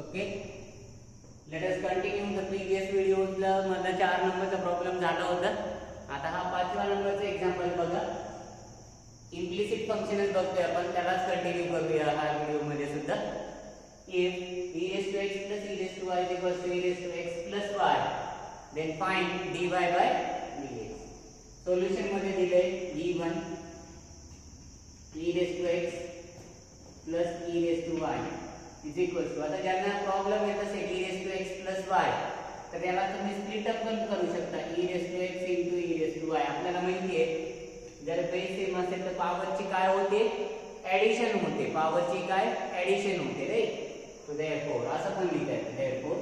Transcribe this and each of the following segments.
Okay, let us continue the previous व्हिडिओजला मला 4 नंबरचा प्रॉब्लेम झाला होता. आता हा 5व्या नंबरचा एक्झाम्पल बघा. इम्प्लिसिट फंक्शनच बघतोय आपण, त्यालाच कंटिन्यू करूया हा व्हिडिओमध्ये सुद्धा. If e raised to x plus e raised to y is equals to e raised to x plus y, then find dy by dx. Solution मध्ये दिले e1 e raised to x plus e raised to y is equals to, आता ज्यांना problem येत असेल e raised to x plus y, तर याला तुम्ही split up पण करू शकता. e raised to x into e raised to y. आपल्याला माहिती आहे जर बेस सेम असेल तर पॉवरची काय होते, ऍडिशन होते. पॉवरची काय ऍडिशन होते रे. So therefore असं पण लिहिता येतं, therefore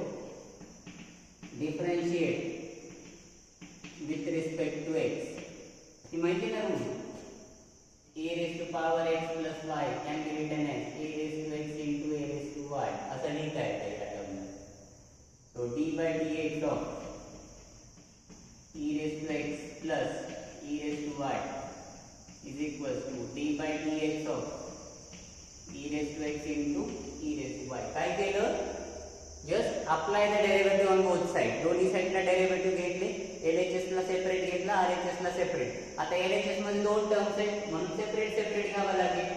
differentiate with respect to x. ही माहिती ना rule, a raised to power x plus y can be written as a raised to x into a raised to y असं लिहिता येतं या टर्मला. So d by dx of e raised to x plus e raised to y is equals to d by dx of e raised to x into e raised to y. काय केलं, just apply the derivative on both side. दोन्ही साइडला derivative घेतले, LHS ला separate घेतला, RHS ला separate. आता LHS मध्ये दोन टर्म्स आहेत म्हणून सेपरेट सेपरेट घ्यावं लागेल.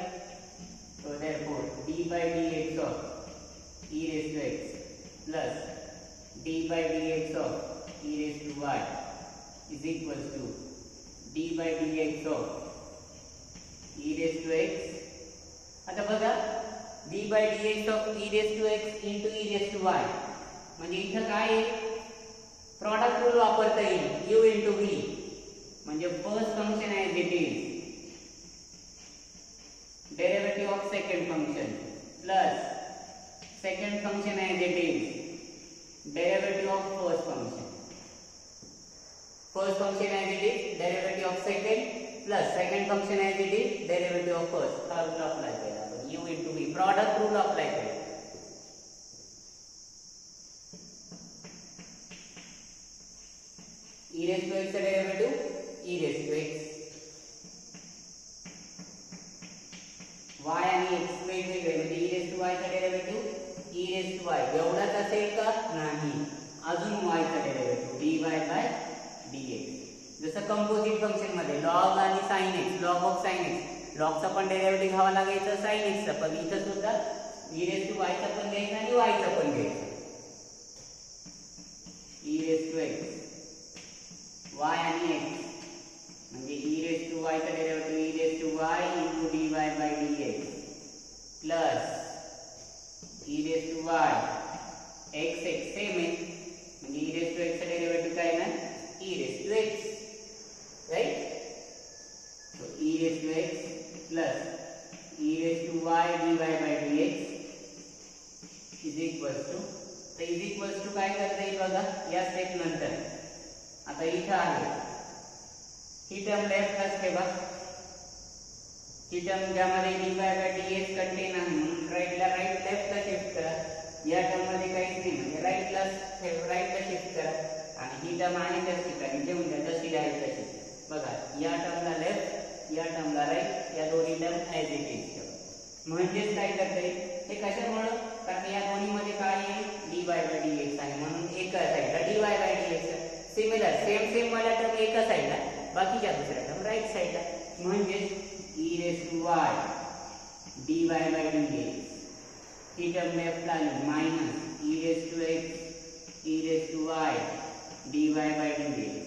So therefore d by dx of e raised to x plus d by dx of e raised to y is equals to d by dx of e raised to x. आता बघा d by dx of e raised to x into e raised to y म्हणजे इथं काय आहे, product rule वापरता येईल. u into v म्हणजे first function as it is, derivative of second function plus second function as it is, derivative of first function. First function as it is, derivative of second plus second function as it is, derivative of first. हा rule apply केला आपण, u into v product rule apply केला. e raised to x चा derivative e raised to x, y आणि x वेगवेगळे म्हणजे e raised to y चा derivative e raised to y एवढाच असेल का, नाही, अजून y चा डेरिव्हेटिव्ह dy by dx. जसं कंपोजिट फंक्शन मध्ये log आणि sin x, log of sin x, log चा पण डेरिव्हेटिव्ह घ्यावा लागायचं, sin x चा पण. इथं सुद्धा e raised to y चा पण घ्यायचा आणि y चा पण घ्यायचा. e raised to x y आणि x म्हणजे e raised to y चा derivative e raised to y into dy by dx plus e raised to y x x same आहे म्हणजे e raised to x चा derivative काय ना, e raised to x, right. so e raised to x plus e raised to y dy by dx is equals to, तर is equals to काय करता येईल बघा या स्टेप नंतर. आता इथं आहे ही टर्म लेफ्टलाच ठेवा, ही टर्म ज्यामध्ये dy by dx कंटेन आहे म्हणून राईटला राईट लेफ्टला शिफ्ट करा. या टर्म मध्ये काहीच नाही म्हणजे राईटला शिफ्ट करा आणि ही टर्म आहे त्याच ठिकाणी ठेवून द्या जशी आहे तशी. बघा या टर्मला लेफ्ट, या टर्मला राईट, या दोन्ही टर्म ॲज इट इज ठेवा. म्हणजेच काय करता येईल हे कशामुळे, कारण या दोन्ही मध्ये काय आहे dy by dx आहे म्हणून एका साईडला dy by dx similar same वाला टर्म एका साईडला, बाकीच्या दुसऱ्या टर्म राईट साईडला. म्हणजे e raised to y dy by dx, ही टर्म लेफ्टला आली minus e raised to x e raised to y dy by dx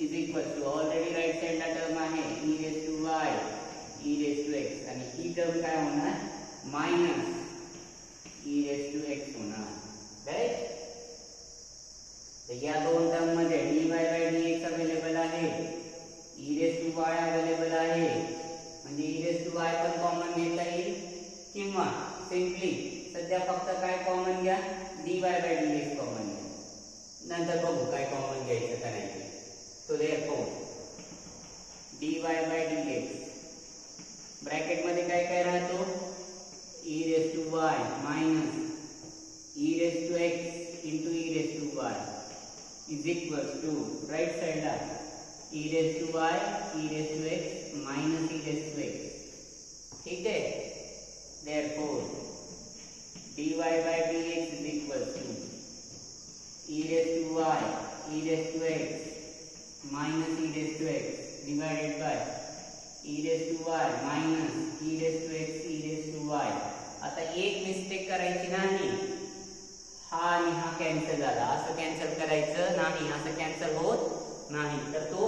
is equal to, already right साईडला टर्म आहे e raised to y e raised to x आणि ही term काय होणार minus e raised to x होणार, right. तर या दोन term मध्ये dy by dx अवेलेबल आहे, e raised to y available आहे म्हणजे e raised to y पण कॉमन घेता येईल किंवा सिंपली सध्या फक्त काय कॉमन घ्या dy by dx कॉमन घ्या, नंतर बघू काय कॉमन घ्यायचं का नाही. So therefore dy by dx bracket मध्ये काय काय राहतो e raised to y minus e raised to x into e raised to y is equals to, right side ला e raised to y e raised to x minus e raised to x. ठीक है, therefore dy by dx is equals to e raised to y e raised to x minus e raised to x divided by e raised to y minus e raised to x e raised to y. आता एक mistake करायची नाही, हा आणि हा cancel झाला, असं cancel करायचं नाही, असं कॅन्सल होत नाही. तर तो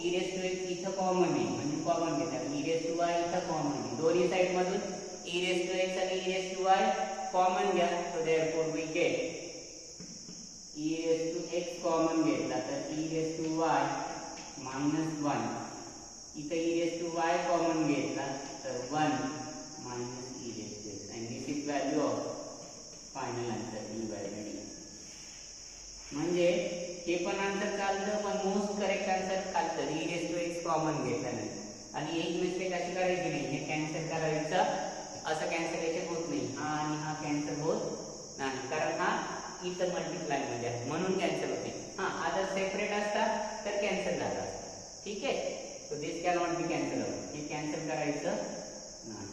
e raised to x इथं कॉमन आहे म्हणजे कॉमन घेतात, e raised to y इथं कॉमन आहे, दोन्ही साइड मधून e raised to x आणि e raised to y common घ्या. So therefore we get e raised to x common घेतला तर e raised to y minus 1, इथं e raised to y common घेतला तर 1 minus e raised to x, and this is value of final answer dy by dx. म्हणजे हे पण answer चालतं, पण मोस्ट करेक्ट आन्सर चालतं e raised to x common घेतल्याने. आणि एक मिस्टेक अशी करायची नाही, हे कॅन्सल करायचं, असं कॅन्सलेशन होत नाही, हा आणि हा कॅन्सल होत नाही, कारण हा इथं मल्टिप्लाय मध्ये आहे म्हणून कॅन्सल होते. हा आता सेपरेट असता तर कॅन्सल झाला असता. ठीक आहे, so this can not be cancel, हे कॅन्सल करायचं नाही.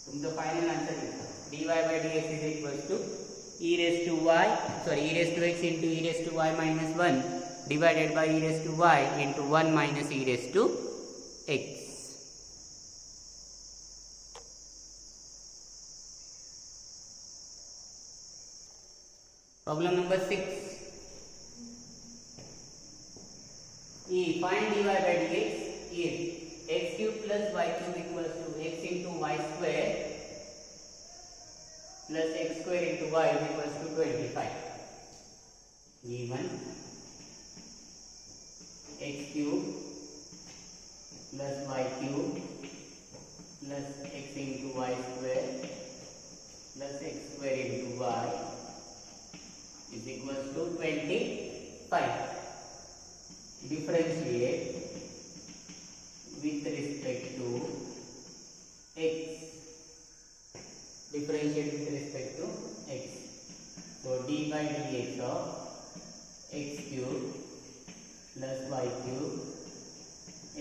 तुमचं फायनल आन्सर लिहा, dy by dx is equals to e raised to y, sorry, e raised to x into e raised to y minus 1 divided by e raised to y into 1 minus e raised to x. Problem number 6. Find dy by dx if x cube plus y cube equals to x into y square plus x square into y is equals to 25. Given x cube plus y cube plus x into y square plus x square into y is equals to 25. Differentiate with respect to x. Differentiate with respect to x. So d by dx of x cube plus y cube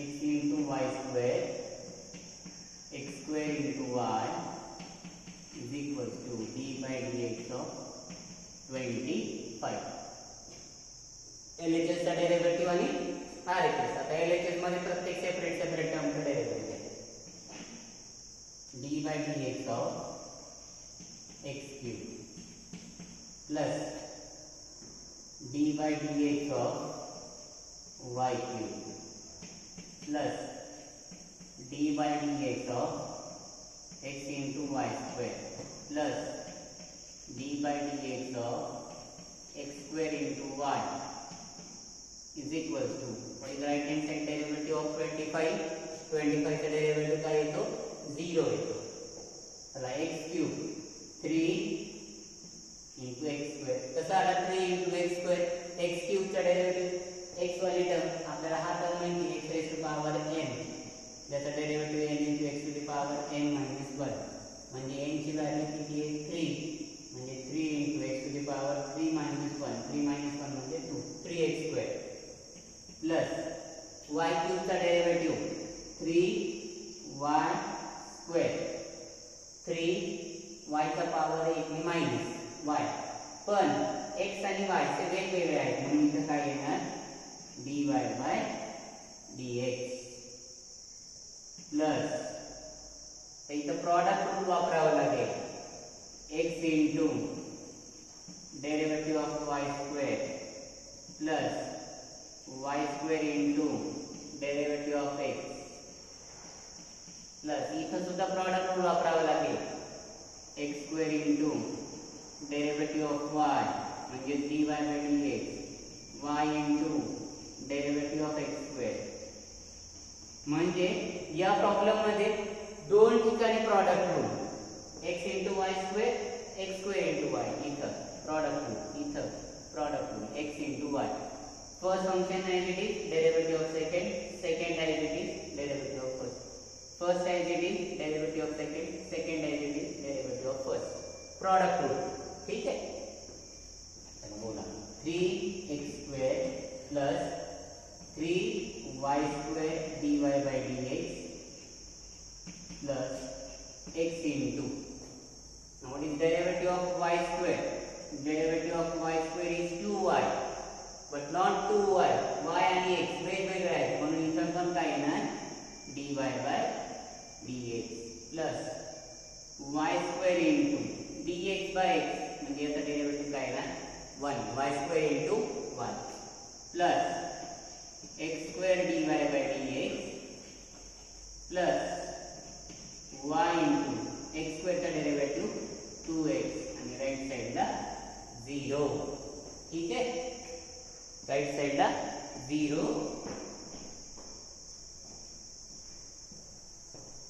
x into y square x square into y is equals to d by dx of 25. LHS चा derivative आणि RHS. आता LHS मध्ये प्रत्येक separate term चा derivative आहे. d by dx of x cube plus d by dx of y cube plus d by dx of x into y square plus d by dx of x square into y is equals to, what is the right hand side derivative of 25? 25 चा derivative काय येतो? 0 येतो. चला x cube 3 into x square, कसा आला 3 into x square? x cube चा derivative x वाली term आपल्याला हा टर्म माहिती x raised to power n, ज्याचा derivative n into x to the power n minus 1, म्हणजे n ची व्हॅल्यू किती आहे? 3, म्हणजे 3 into x to the power 3 minus 1, 3 minus 1 म्हणजे 2, 3x square plus y cube चा डेरिव्हेटिव्ह 3y square, 3y चा power आहे मायनस y, पण x आणि y चे वेगवेगळे आहेत म्हणून इथे काय येणार? dy by dx प्लस इथं प्रॉडक्ट रूल वापरावं लागेल, x into derivative of y square plus y square into derivative of x plus इथं सुद्धा प्रॉडक्ट रूल वापरावा लागेल, x square into derivative of y म्हणजे dy by dx, y into derivative of x square. म्हणजे या problem मध्ये दोन ठिकाणी product rule, x into y square, x square into y, इथं प्रॉडक्ट रूल, इथं product rule x into y. First function as it is derivative of second, second as it is derivative of first, first as it is derivative of second, second as it is derivative of first. Product rule. ठीक है, चलो बोला 3x square plus 3y square dy by dx plus x into y square into y plus x square dy by dx plus y into x square चा derivative 2x आणि right साइडला 0. ठीक आहे, right साइडला 0.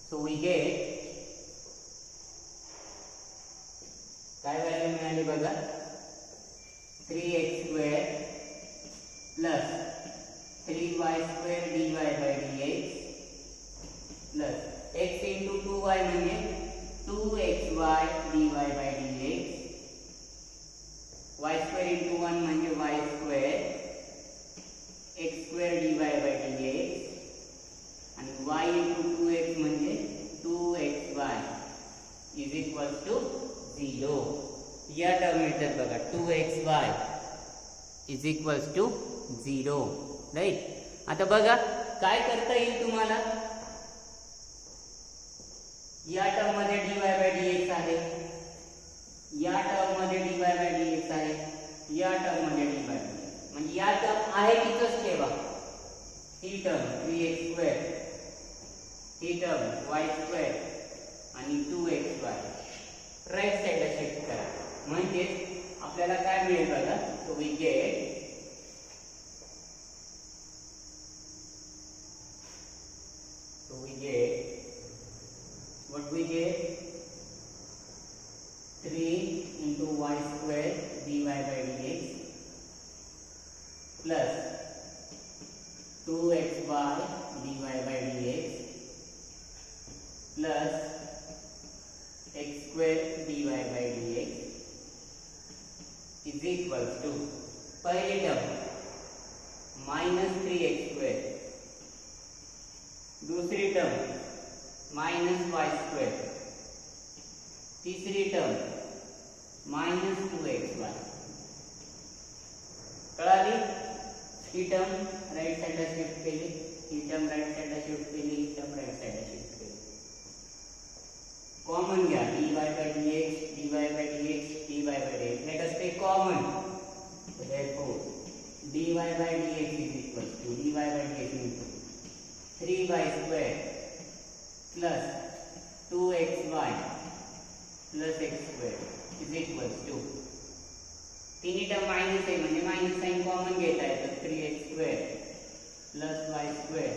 सो वी गेट काय value मिळाली बघा, 3x square plus 3y square dy by dx plus x into 2y म्हणजे 2xy dy by dx, y square into 1 म्हणजे y square x square dy by dx आणि y into 2x म्हणजे 2xy is equals to 0. या term येतात बघा, 2xy is equals to 0. Right. आता बघा काय करता येईल तुम्हाला, या टर्म मध्ये dy by dx आहे, या टर्म मध्ये dy by dx आहे, या टर्म मध्ये dy by dx, म्हणजे या टर्म आहे तिथंच ठेवा. ही टर्म 3x square, ही टर्म y square आणि 2xy राईट साइडला शिफ्ट करा. म्हणजे आपल्याला काय मिळेल बघा, so we get what we get 3 into y square dy by dx plus 2xy dy by dx plus x square dy by dx is equals to पहली term minus 3x square, दूसरी term minus y square, तीसरी term minus 2xy. कळाली? ही term right साइडला shift केली, ही term right साइडला shift केली, ही term right साइडला shift केली. कॉमन घ्या, dy by dx, dy by dx, dy by dx. Let us take common. So therefore dy by dx is equal to dy by dx into 3y square plus 2xy plus x square is equals to, तिन्ही term minus आहे म्हणजे minus sign common घेता येतं, 3x square plus y square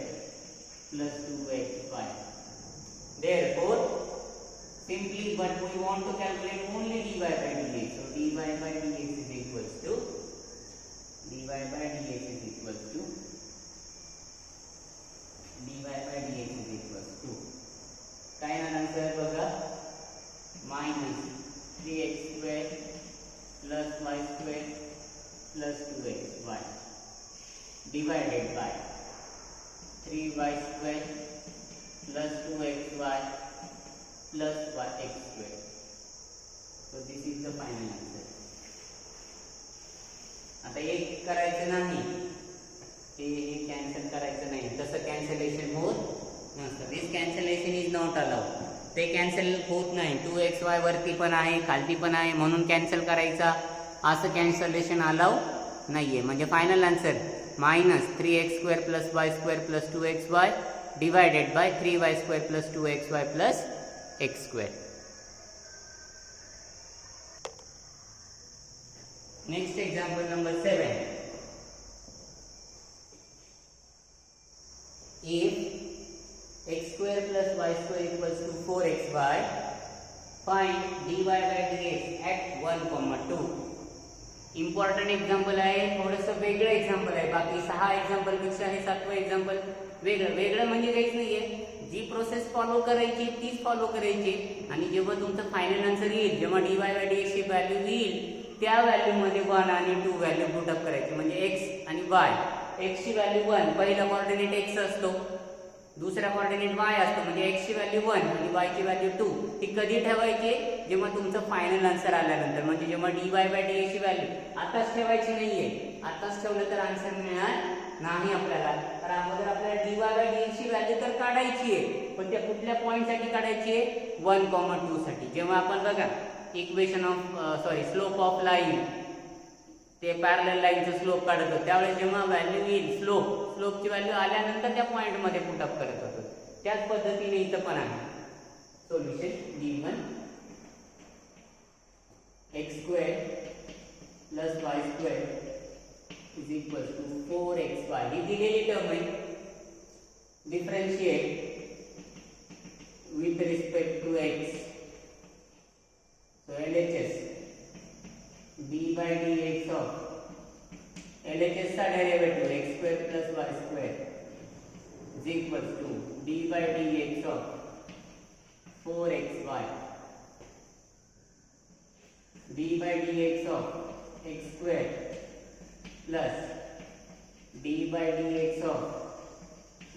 plus 2xy. Therefore simply but we want to calculate only dy by dx, so dy by dx is equals to dy by dx is equals to dy by dx is equals to काय ना answer बघा, minus 3x square plus y square plus 2xy divided by 3y square plus 2xy plus x square. So this is the final answer. आता एक करायचं नाही, हे cancel करायचं नाही, तसं कॅन्सलेशन होत नसतं. दिस कॅन्सलेशन इज नॉट अलाउड. ते कॅन्सल होत नाही. 2xy वरती पण आहे, खालती पण आहे, म्हणून कॅन्सल करायचा, असं कॅन्सलेशन अलाउ नाहीये. म्हणजे final answer minus 3x square plus y square plus 2xy divided by 3y square plus 2xy plus x square. Next example number 7. If x square plus y square equals to 4xy, find dy by dx at 1, 2. Important example आहे, थोडंसं वेगळं example आहे. बाकी 6 example पेक्षा हे 7वं example वेगळं. वेगळं म्हणजे काहीच नाहीये, जी प्रोसेस फॉलो करायची तीच फॉलो करायची. आणि जेव्हा तुमचं फायनल आन्सर येईल, जेव्हा dy by dx ची व्हॅल्यू येईल, त्या व्हॅल्यू मध्ये 1 आणि 2 व्हॅल्यू पुट अप करायची. म्हणजे x आणि y. x ची व्हॅल्यू 1, पहिला कोऑर्डिनेट x असतो, दुसरा कोऑर्डिनेट y असतो, म्हणजे x ची व्हॅल्यू 1 आणि y ची व्हॅल्यू 2. ही कधी ठेवायची? जेव्हा तुमचं फायनल आन्सर आल्यानंतर. म्हणजे जेव्हा dy by dx ची व्हॅल्यू आताच ठेवायची नाहीये. आताच ठेवलं तर आन्सर मिळणार नाही आपल्याला. तर अगोदर आपल्याला dy by dx ची व्हॅल्यू तर काढायची आहे, पण त्या कुठल्या पॉइंट साठी काढायची आहे? 1, 2 साठी. जेव्हा आपण बघा equation of slope of line ते पॅरलल लाईनचं स्लोप काढत होतो त्यावेळेस जेव्हा व्हॅल्यू येईल स्लोपची व्हॅल्यू आल्यानंतर त्या पॉईंटमध्ये पुटअप करत होतो. त्याच पद्धतीने इथं पण आहे. Solution d1 x² + y² = 4xy ही दिलेली टर्म आहे. Differentiate with respect to x. So LHS d/dx of LHS का derivative x² + y² = d/dx of 4xy. d/dx of x² plus d/dx of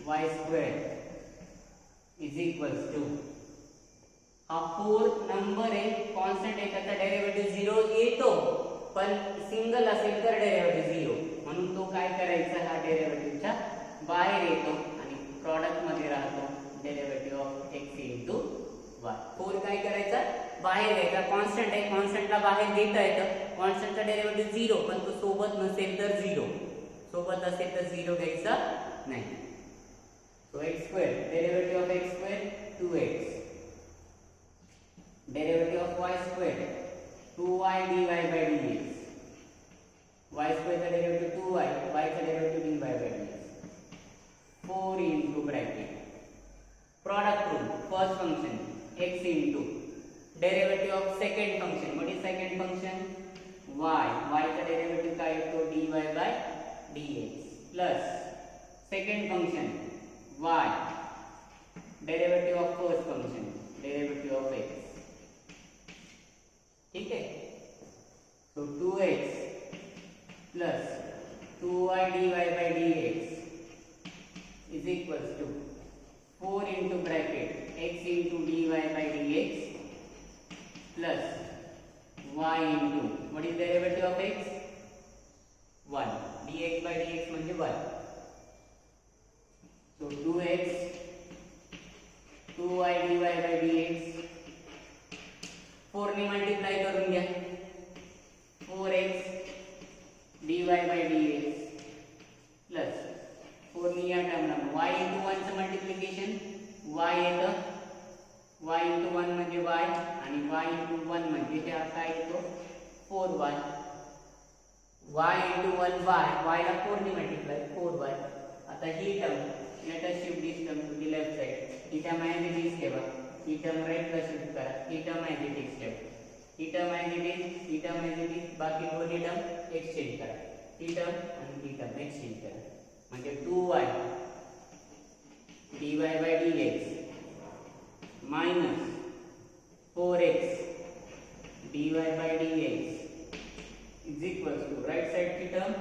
y² = हा 4 नंबर आहे कॉन्स्टंट आहे त्याचा derivative 0 येतो पण single असेल तर डेरिव्हेटिव्ह 0 म्हणून तो काय करायचा हा डेरिव्हेटिव्हच्या बाहेर येतो आणि प्रॉडक्ट मध्ये राहतो डेरिव्हेटिव्ह ऑफ x * y. 4 काय करायचा बाहेर घ्यायचा कॉन्स्टंट आहे कॉन्स्टंटला बाहेर घेता येतं कॉन्स्टंटचा डेरिव्हेटिव्ह 0 पण तो सोबत नसेल तर 0 सोबत असेल तर 0 घ्यायचा नाही. So x² derivative of x² 2x derivative of y² 2y dy/dx y² का डेरिवेटिव 2y y का derivative dy/dx 4 into bracket product rule first function x into derivative of second function. What is second function? y का derivative काय येतो dy/dx plus second function y derivative of first function derivative of x. ठीक है. तो 2x plus 2y dy/dx = 4 into bracket x into dy/dx plus y into what is derivative of x 1 dx/dx म्हणजे 1. So 2x 2y dy/dx 4 ने multiply करून घ्या 4x dy/dx plus 4 ने या टर्मला y into 1 चं मल्टिप्लिकेशन y येतं y into 1 म्हणजे y आणि y into 1 म्हणजे हे काय येतो 4y y into 1 y ला 4 ने मल्टिप्लाई 4y. आता ही term let us shift this term to the left side. ही टर्म as it is ठेवा ही टर्म राइट ला शिफ्ट करा ही टर्म as it is ठेवा ही टर्म as it is ही टर्म as it is बाकी दोन्ही टर्म एक्सचेंज करा ही टर्म आणि ही टर्म एक्सचेंज करा म्हणजे 2y dy/dx minus 4x dy/dx = right side की टर्म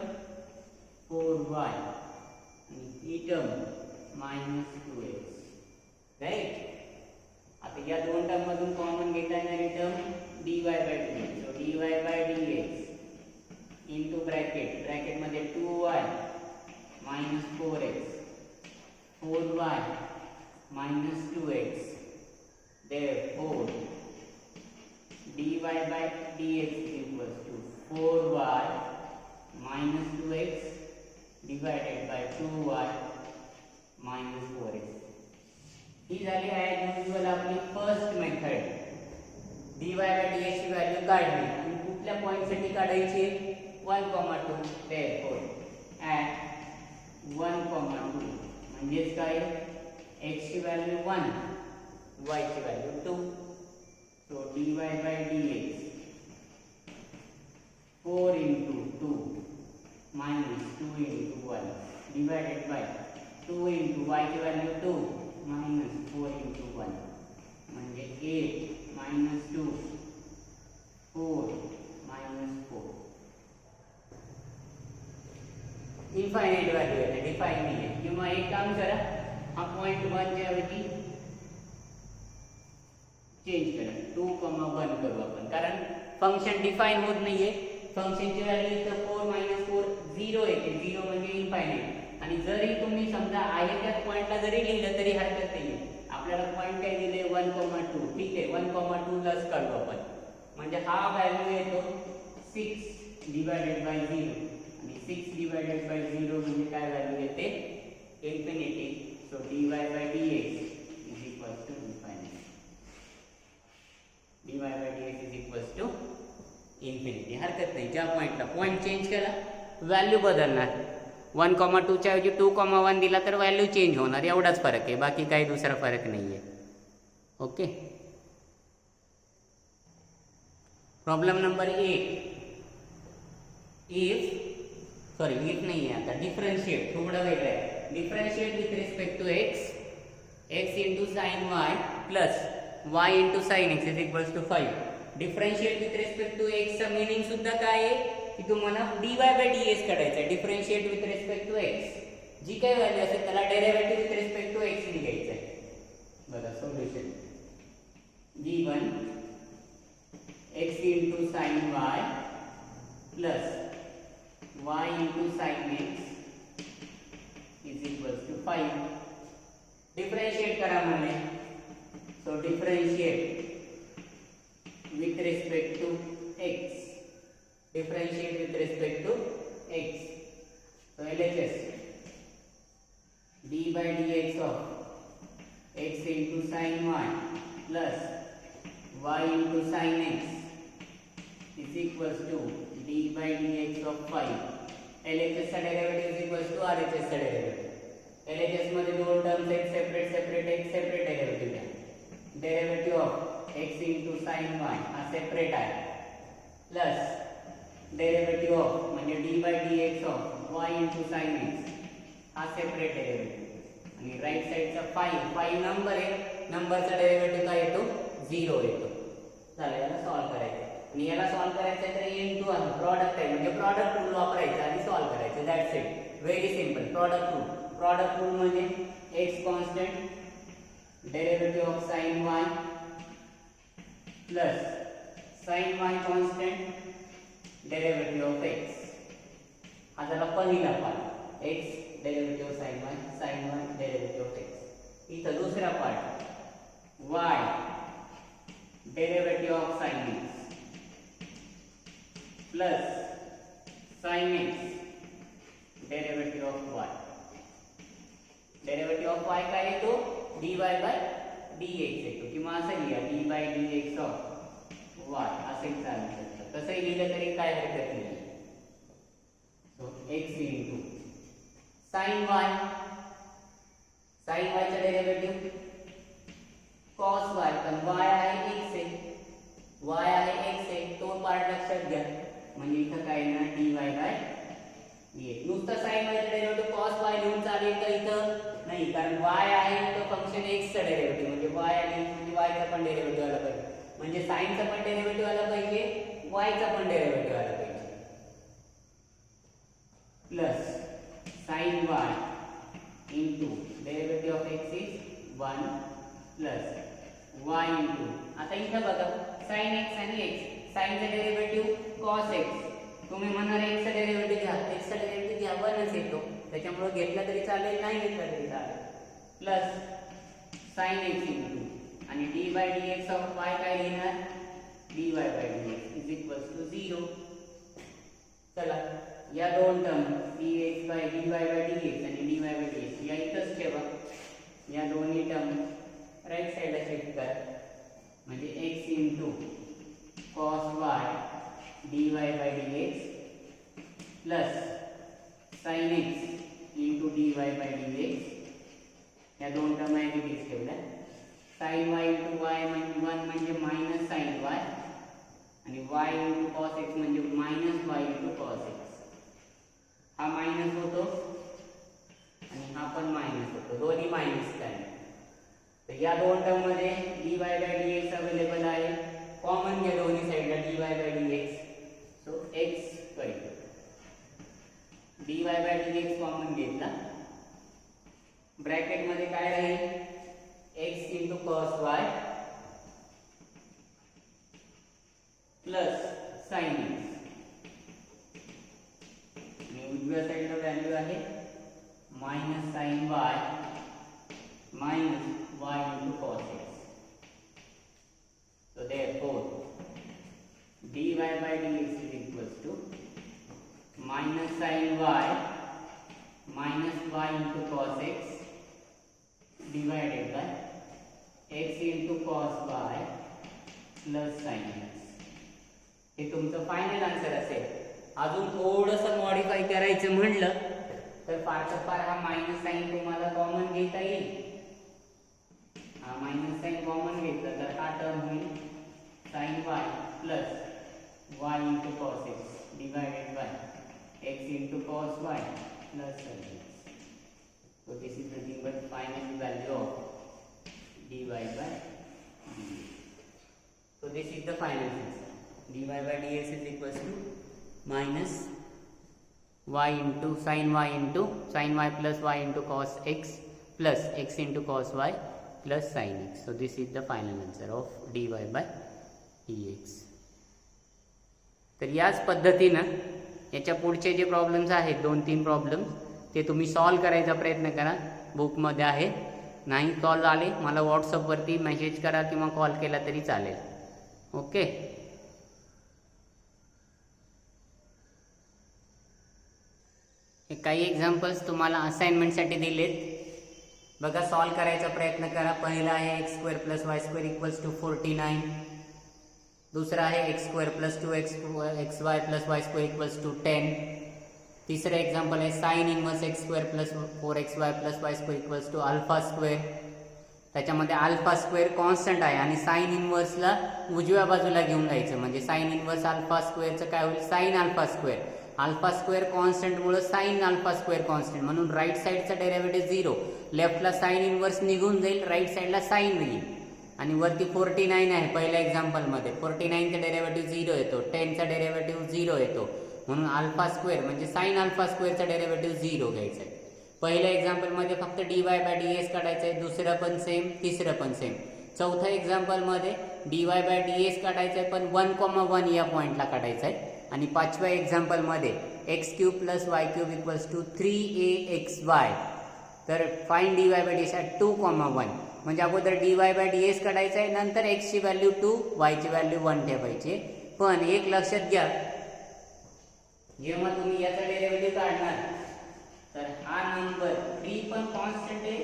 4y आणि ही टर्म -2x. राइट. आता या दोन टर्म मधून कॉमन घेता येणारी term dy/dx. So dy/dx into bracket मध्ये 2y minus 4x 4y minus 2x. Therefore dy/dx = 4y minus 2x divided by 2y minus 4x. ही झाली आहे युजुअल आपली फर्स्ट मेथड dy/dx ची व्हॅल्यू काढली आणि कुठल्या पॉइंट साठी काढायची 1, 2. Therefore at 1, 2 म्हणजेच काय x ची व्हॅल्यू 1 y ची value 2. So dy/dx 4 into 2 minus 2 into 1 divided by 2 into y ची व्हॅल्यू 2 minus 4 into 1 म्हणजे 8 minus 2 4 minus 4. इनफाइनाइट व्हॅल्यू आहे डिफाइन नाही आहे किंवा एक काम करा हा पॉइंट 1 च्या ऐवजी चेंज करा 2, 1 करू आपण कारण फंक्शन डिफाइन होत नाहीये. फंक्शनची व्हॅल्यू इथं 4 - 4 0 येते 0 म्हणजे इनफाइनाइट आणि जरी तुम्ही समजा आहे त्या पॉइंटला जरी लिहिलं तरी हरकत नाहीये. आपल्याला पॉइंट काय दिले 1, 2. ठीक आहे 1, 2 लाच काढू आपण म्हणजे हा व्हॅल्यू येतो 6 डिवायडेड बाय 0 आणि 6 डिवायडेड बाय 0 म्हणजे काय व्हॅल्यू येते infinity. So dy by dx is equals to infinity. dy by dx is equals to infinity. हरकत नाही, ज्या पॉईंटला पॉईंट चेंज केला व्हॅल्यू बदलणार. 1,2 च्या ऐवजी 2,1 दिला तर व्हॅल्यू चेंज होणार, एवढाच फरक आहे, बाकी काही दुसरा फरक नाही आहे. ओके. Problem number 8. इफ नाही आहे आता, डिफरन्शिएट थोडं वेगळं आहे. Differentiate with respect to x into sine y plus y into sine x is equals to 5. Differentiate with respect to x चा मीनिंग सुद्धा काय आहे की तुम्हाला dy बाय dx काढायचं आहे. Differentiate with respect to x, जी काही व्हॅल्यू असेल त्याला derivative with respect to x लिहायचं आहे. बघा solution. g1 x into sine y plus y into sine x is equals to 5. Differentiate करा म्हणे. So differentiate with respect to x. Differentiate with respect to x. So LHS d by dx of x into sin y plus y into sin x is equals to d by dx of 5. LHS चा derivative is equals to RHS चा derivative. LHS मध्ये दोन terms आहेत, separate एक separate derivative आहे. Derivative of x into sin y हा separate आहे plus derivative of म्हणजे d by dx of y into sin x हा सेपरेट डेरिव्हेटिव्ह. आणि राईट साइडचा 5 नंबर आहे, नंबरचा डेरिव्हेटिव्ह काय येतो 0 येतो. चला याला सॉल्व्ह करायचं आणि याला सॉल्व्ह करायचं आहे तर इनटू आहे, प्रॉडक्ट आहे म्हणजे प्रॉडक्ट रूल वापरायचा आणि सॉल्व्ह करायचं. That's it, very simple. Product rule. Product rule म्हणजे x constant derivative of sin y plus sin y constant derivative of x. हा झाला पहिला part, x derivative of sin y derivative of x. इथं दुसरा part y derivative of sin x plus sin x derivative of y. Derivative of y काय येतो dy by dx येतो, किंवा असं लिहा d by dx of y असेही चालू शकतं. तसंही लिहिलं तरी काय हरकत नाही. So x into sin y. sin y चा डेरिव्हेटिव्ह cos y, पण y आहे x आहे, y आहे x आहे, तो पार्ट लक्षात घ्या. म्हणजे इथं काय ना dy बाय dx. नुसतं sin y चा डेरिव्हेटिव्ह cos y लिहून चालेल का इथं नाही, कारण y आहे तो फंक्शन x चा डेरिव्हेटिव्ह, म्हणजे y आणि म्हणजे y चा पण डेरिव्हेटिव्ह आला पाहिजे, म्हणजे sin चा पण डेरिव्हेटिव्ह आला पाहिजे, y चा पण डेरिव्हेटिव्ह आला पाहिजे. Plus sin y into derivative of x is 1 plus y into, आता इथं बघा sin x आणि x. sin चा डेरिव्हेटिव्ह cos x, तुम्ही म्हणणार x चा डेरिव्हेटिव्ह घ्या, x चा डेरिव्हेटिव्ह घ्या 1च येतो, त्याच्यामुळे घेतला तरी चालेल, नाही घेतला तरी चालेल. प्लस sin x into आणि d by dx of y काय लिहिणार dy by dx is equals to 0. चला या दोन term dx by dy by dx आणि dy by dx या इथंच ठेवा. या दोन्ही टर्म राईट साइडला शिफ्ट करा, म्हणजे x into cos y dy by dx plus sin x into dy by dx. या दोन टर्म ॲज ठेवल्या. sin y into y म्हणजे 1 म्हणजे मायनस sin y आणि y into cos x म्हणजे minus y into cos x. हा minus होतो आणि हा पण मायनस होतो, दोन्ही मायनस काय. तर या दोन टर्म मध्ये dy by dx अवेलेबल आहे, कॉमन घ्या दोन्ही साइडला dy by dx. So x करेल dy by dx कॉमन घेतला, ब्रॅकेट मध्ये काय राहील x into cos y plus sin x. आणि उजव्या साइडला व्हॅल्यू आहे minus sin y minus y into cos x. So therefore dy by dx is equals to minus sine y minus y into cos x divided by x into cos y plus sine x. हे तुमचं final answer असेल. अजून थोडंसं modify करायचं म्हणलं तर फारचं फार हा मायनस साइन तुम्हाला कॉमन घेता येईल. हा मायनस साइन कॉमन घेतलं तर हा टर्म होईल sine y plus y into cos x divided by x into cos y plus sine x. So this is nothing but final value of dy by dx. So this is the final answer. dy by dx is equals to minus y into sin y plus y into cos x plus x into cos y plus sin x. So this is the final answer of dy by dx. तर याच पद्धतीनं याच्या पुढचे जे problems आहेत 2-3 problems ते तुम्ही solve करायचा प्रयत्न करा. बुकमध्ये आहे. नाही सॉल्व झाले मला व्हॉट्सअपवरती मेसेज करा किंवा कॉल केला तरी चालेल. ओके. काही एक्झाम्पल्स तुम्हाला असाइनमेंटसाठी दिलेत. बघा सॉल्व करायचा प्रयत्न करा. पहिला आहे x square plus y square equals to 49. दुसरा आहे x square plus 2x y plus y square equals to 10. तिसरं एक्झाम्पल आहे sine inverse x square plus 4xy plus y square equals to alpha square. त्याच्यामध्ये alpha square constant आहे आणि sign इनवर्सला उजव्या बाजूला घेऊन जायचं म्हणजे साइन इनवर्स अल्फा स्क्वेअरचं काय होईल sine alpha square. Alpha square कॉन्स्टंटमुळे साइन अल्फा स्क्वेअर कॉन्स्टंट म्हणून राईट साईडचा डेरिव्हेटिव्ह 0. लेफ्टला साइन इनवर्स निघून जाईल राईट साईडला साइन येईल. आणि वरती 49 आहे पहिल्या एक्झाम्पलमध्ये. 49चा डेरिव्हेटिव्ह 0 येतो. 10चा डेरिव्हेटिव्ह 0 येतो म्हणून अल्फा स्क्वेअर म्हणजे साइन अल्फा स्क्वेअरचा डेरिव्हेटिव्ह 0 घ्यायचा आहे. पहिल्या एक्झाम्पलमध्ये फक्त dy बाय dx काढायचं आहे. दुसरं पण सेम तिसरं पण सेम. चौथ्या एक्झाम्पलमध्ये dy बाय dx काढायचं आहे पण 1,1 या पॉईंटला काढायचं आहे. आणि पाचव्या एक्झाम्पलमध्ये X cube plus Y cube equals to 3axy. तर find dy by dx at 2,1 म्हणजे अगोदर dy बाय dx काढायचं आहे नंतर x ची व्हॅल्यू 2 y ची व्हॅल्यू 1 ठेवायची. पण एक लक्षात घ्या जेव्हा तुम्ही याचा डेरिव्हेटिव्ह काढणार तर हा नंबर 3 पण कॉन्स्टंट आहे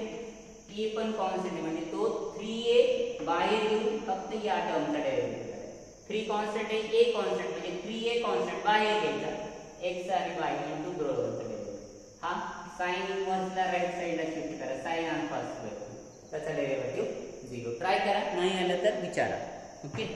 e पण कॉन्स्टंट आहे म्हणजे तो 3a बाहेर येऊन फक्त या टर्मचा डेरिव्हेटिव्ह करायचा. 3 कॉन्स्टंट आहे a कॉन्स्टंट म्हणजे 3a कॉन्स्टंट बाहेर घ्यायचा x आणि y इंटू बरोबरचा डेरिव्हेटिव्ह. हा साइन इनवर्सला राईट साईडला शिफ्ट करा साइन अल्फा स्क्वेअर त्याचा डेरिव्हेटिव्ह 0. ट्राय करा नाही आलं तर विचारा. ओके.